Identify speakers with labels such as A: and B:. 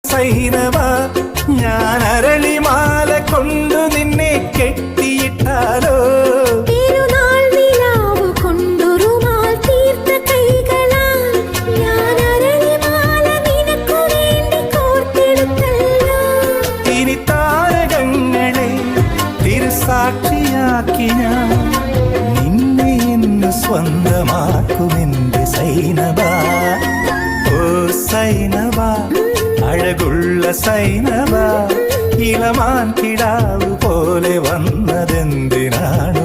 A: സൈനവ ഞാൻ അരളിമാല കൊണ്ടു നിന്നെ കെട്ടിയിട്ടാലോ
B: തിരുനാൾ നിലാവ് കൊണ്ടൊരുമാൽ തീർത്ത കൈകളാൽ ഞാൻ അരളിമാല നിനക്കു വേണ്ടി കോർത്തെടുത്തല്ലോ
A: ഇനി താരകങ്ങളെ തിരുസാക്ഷിയാക്കി ഞാൻ നിന്നെ ഇന്ന് സ്വന്തമാക്കുമെന്റെ സൈനവ ഓ സൈനവ അഴകുള്ള സൈനവ ഇളമാൻ കിടാവ് പോലെ വന്നതെന്തിനാണു